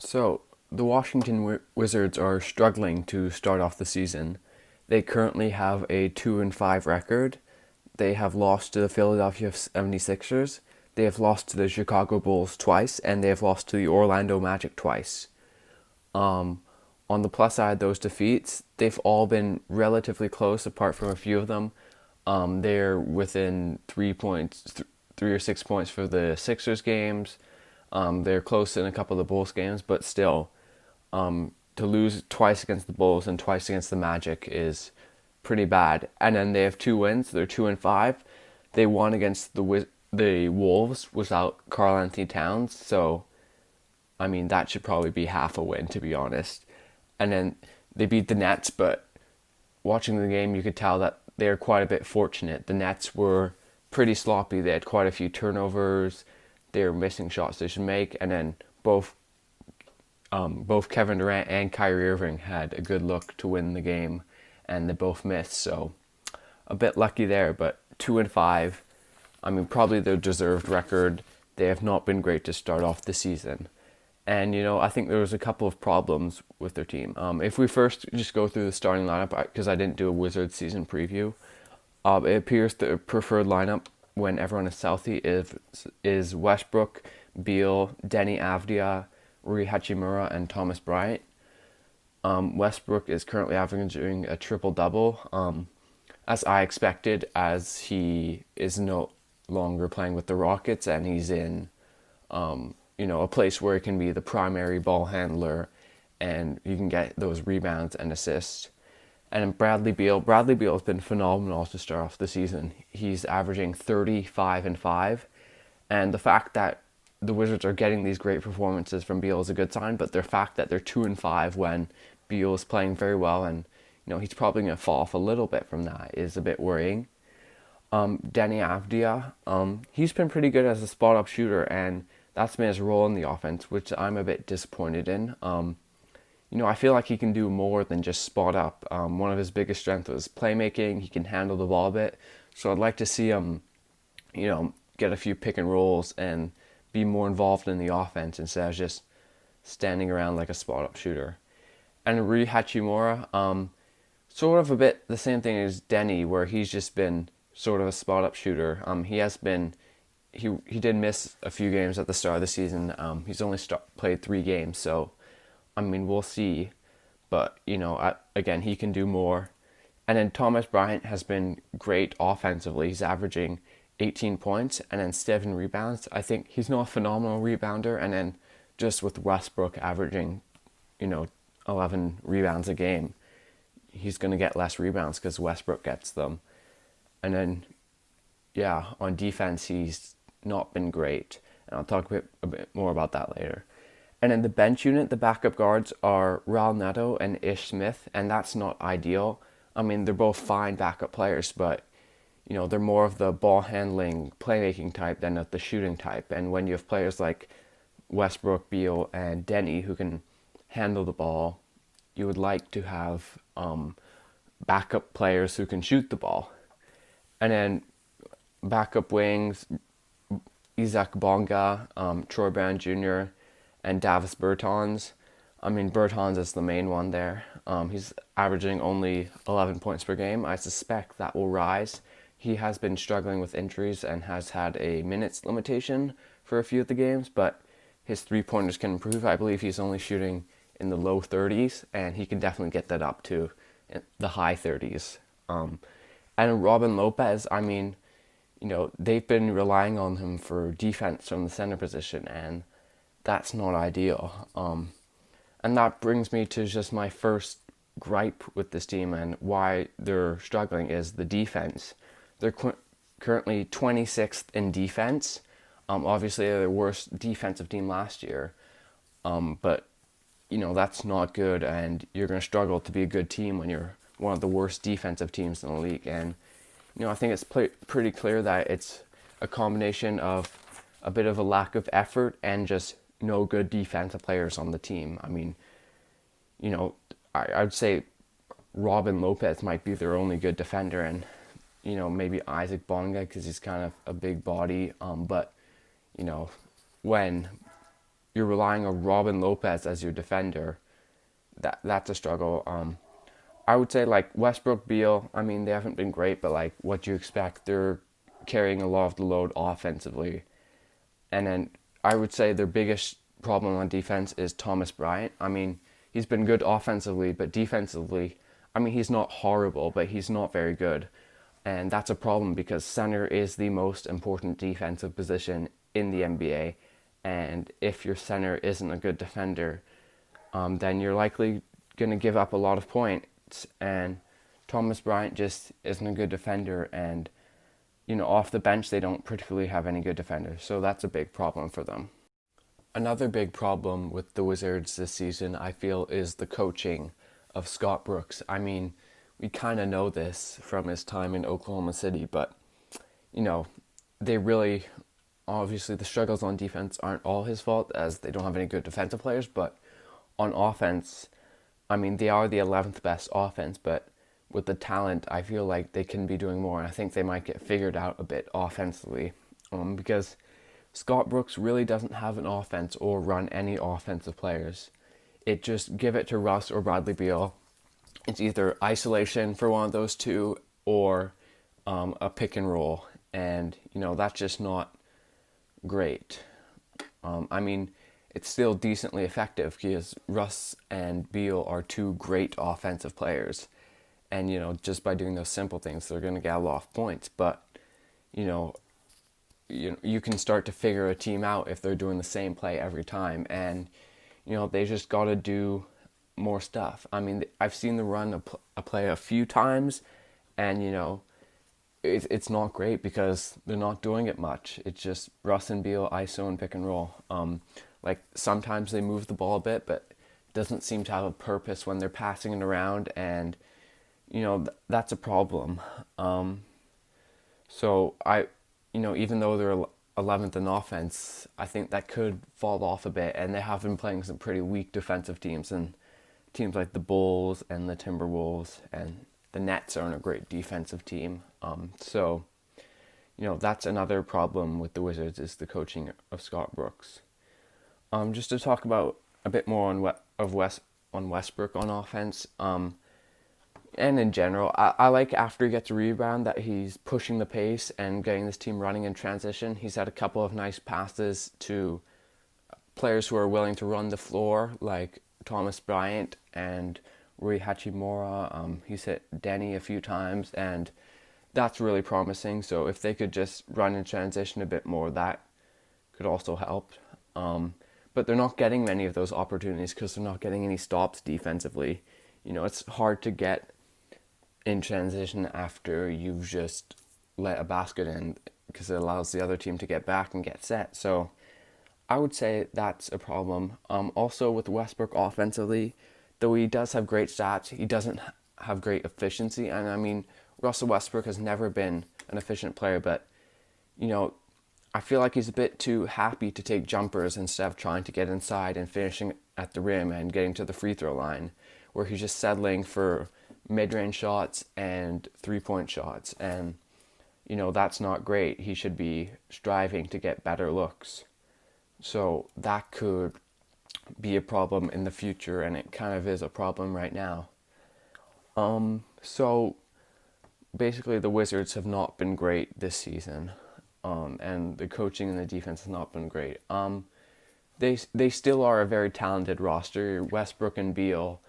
So, the Washington Wizards are struggling to start off the season. They currently have a 2-5 record. They have lost to the Philadelphia 76ers. They have lost to the Chicago Bulls twice, and they have lost to the Orlando Magic twice. Um, on the plus side, those defeats, they've all been relatively close, apart from a few of them. They're within 3 points, 3 or 6 points for the Sixers games. They're close in a couple of the Bulls games, but still, to lose twice against the Bulls and twice against the Magic is pretty bad. And then they have two wins. They're 2-5. They won against the Wolves without Karl Anthony Towns, so I mean that should probably be half a win, to be honest. And then they beat the Nets, but watching the game, you could tell that they are quite a bit fortunate. The Nets were pretty sloppy. They had quite a few turnovers. They were missing shots they should make, and then both Kevin Durant and Kyrie Irving had a good look to win the game, and they both missed. So a bit lucky there, but 2-5. I mean, probably their deserved record. They have not been great to start off the season. And, I think there was a couple of problems with their team. If we first just go through the starting lineup, because I didn't do a Wizards season preview, it appears the preferred lineup when everyone is healthy is Westbrook, Beal, Denny Avdia, Rui Hachimura, and Thomas Bryant. Westbrook is currently averaging a triple-double, as I expected, as he is no longer playing with the Rockets and he's in a place where he can be the primary ball handler and you can get those rebounds and assists. And then Bradley Beal has been phenomenal to start off the season. He's averaging 35-5, and the fact that the Wizards are getting these great performances from Beal is a good sign. But the fact that they're 2-5 when Beal is playing very well, and he's probably going to fall off a little bit from that, is a bit worrying. Denny Avdia, he's been pretty good as a spot up shooter, and that's been his role in the offense, which I'm a bit disappointed in. I feel like he can do more than just spot up. One of his biggest strengths was playmaking. He can handle the ball a bit. So I'd like to see him, get a few pick and rolls and be more involved in the offense instead of just standing around like a spot up shooter. And Rui Hachimura, sort of a bit the same thing as Denny, where he's just been sort of a spot up shooter. He did miss a few games at the start of the season. He's only played 3 games, so I mean, we'll see. But, again, he can do more. And then Thomas Bryant has been great offensively. He's averaging 18 points and then 7 rebounds. I think he's not a phenomenal rebounder. And then just with Westbrook averaging, 11 rebounds a game, he's going to get less rebounds because Westbrook gets them. And then, yeah, on defense, he's not been great. And I'll talk a bit more about that later. And in the bench unit, the backup guards are Raul Neto and Ish Smith, and that's not ideal. I mean, they're both fine backup players, but, they're more of the ball handling, playmaking type than of the shooting type. And when you have players like Westbrook, Beal, and Denny who can handle the ball, you would like to have backup players who can shoot the ball. And then backup wings, Isaac Bonga, Troy Brown Jr., and Davis Bertans. I mean, Bertans is the main one there. He's averaging only 11 points per game. I suspect that will rise. He has been struggling with injuries and has had a minutes limitation for a few of the games, but his three-pointers can improve. I believe he's only shooting in the low 30s, and he can definitely get that up to the high 30s. And Robin Lopez, I mean, they've been relying on him for defense from the center position, and that's not ideal. And that brings me to just my first gripe with this team and why they're struggling is the defense. They're currently 26th in defense. Obviously, they're the worst defensive team last year. But, that's not good, and you're going to struggle to be a good team when you're one of the worst defensive teams in the league. And, I think it's pretty clear that it's a combination of a bit of a lack of effort and just no good defensive players on the team. I mean, I'd say Robin Lopez might be their only good defender, and maybe Isaac Bonga because he's kind of a big body. But when you're relying on Robin Lopez as your defender, that's a struggle. I would say like Westbrook, Beal. I mean, they haven't been great, but like what you expect, they're carrying a lot of the load offensively. And then I would say their biggest problem on defense is Thomas Bryant. I mean, he's been good offensively, but defensively, I mean, he's not horrible, but he's not very good. And that's a problem because center is the most important defensive position in the NBA. And if your center isn't a good defender, then you're likely going to give up a lot of points. And Thomas Bryant just isn't a good defender. And, off the bench, they don't particularly have any good defenders. So that's a big problem for them. Another big problem with the Wizards this season, I feel, is the coaching of Scott Brooks. I mean, we kind of know this from his time in Oklahoma City, but, you know, they really, obviously, the struggles on defense aren't all his fault as they don't have any good defensive players, but on offense, I mean, they are the 11th best offense, but with the talent, I feel like they can be doing more, and I think they might get figured out a bit offensively, because Scott Brooks really doesn't have an offense or run any offensive players. It just give it to Russ or Bradley Beal. It's either isolation for one of those two or a pick and roll, and that's just not great. I mean, it's still decently effective because Russ and Beal are two great offensive players, and just by doing those simple things, they're going to get a lot of points. But you know, you can start to figure a team out if they're doing the same play every time, and they just got to do more stuff. I mean, I've seen them run a play a few times, and it's not great because they're not doing it much. It's just Russ and Beal, ISO, and pick and roll. Like sometimes they move the ball a bit, but it doesn't seem to have a purpose when they're passing it around, and that's a problem. So even though they're 11th in offense, I think that could fall off a bit, and they have been playing some pretty weak defensive teams, and teams like the Bulls and the Timberwolves and the Nets aren't a great defensive team. So that's another problem with the Wizards is the coaching of Scott Brooks. Just to talk about a bit more on Westbrook on offense. And in general, I like after he gets a rebound that he's pushing the pace and getting this team running in transition. He's had a couple of nice passes to players who are willing to run the floor, like Thomas Bryant and Rui Hachimura. He's hit Denny a few times, and that's really promising. So if they could just run in transition a bit more, that could also help. But they're not getting many of those opportunities because they're not getting any stops defensively. It's hard to get in transition after you've just let a basket in because it allows the other team to get back and get set. So I would say that's a problem. Also with Westbrook offensively, though he does have great stats, he doesn't have great efficiency. And I mean, Russell Westbrook has never been an efficient player, but I feel like he's a bit too happy to take jumpers instead of trying to get inside and finishing at the rim and getting to the free throw line, where he's just settling for mid-range shots and three-point shots. And, that's not great. He should be striving to get better looks. So that could be a problem in the future, and it kind of is a problem right now. So basically the Wizards have not been great this season. And the coaching and the defense has not been great. They still are a very talented roster, Westbrook and Beal,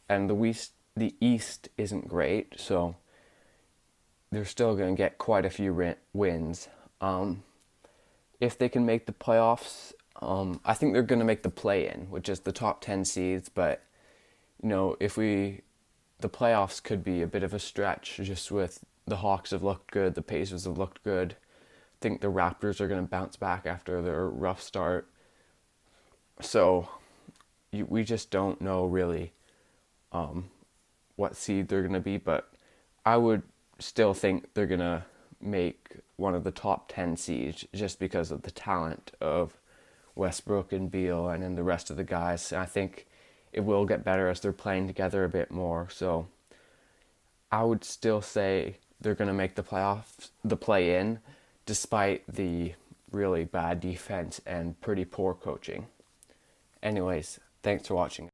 and the East isn't great, so they're still going to get quite a few wins. If they can make the playoffs, I think they're going to make the play-in, which is the top 10 seeds, but the playoffs could be a bit of a stretch just with the Hawks have looked good, the Pacers have looked good. I think the Raptors are going to bounce back after their rough start. So we just don't know really what seed they're going to be, but I would still think they're going to make one of the top 10 seeds just because of the talent of Westbrook and Beal and then the rest of the guys. I think it will get better as they're playing together a bit more. So I would still say they're going to make the playoffs, the play-in, despite the really bad defense and pretty poor coaching. Anyways, thanks for watching.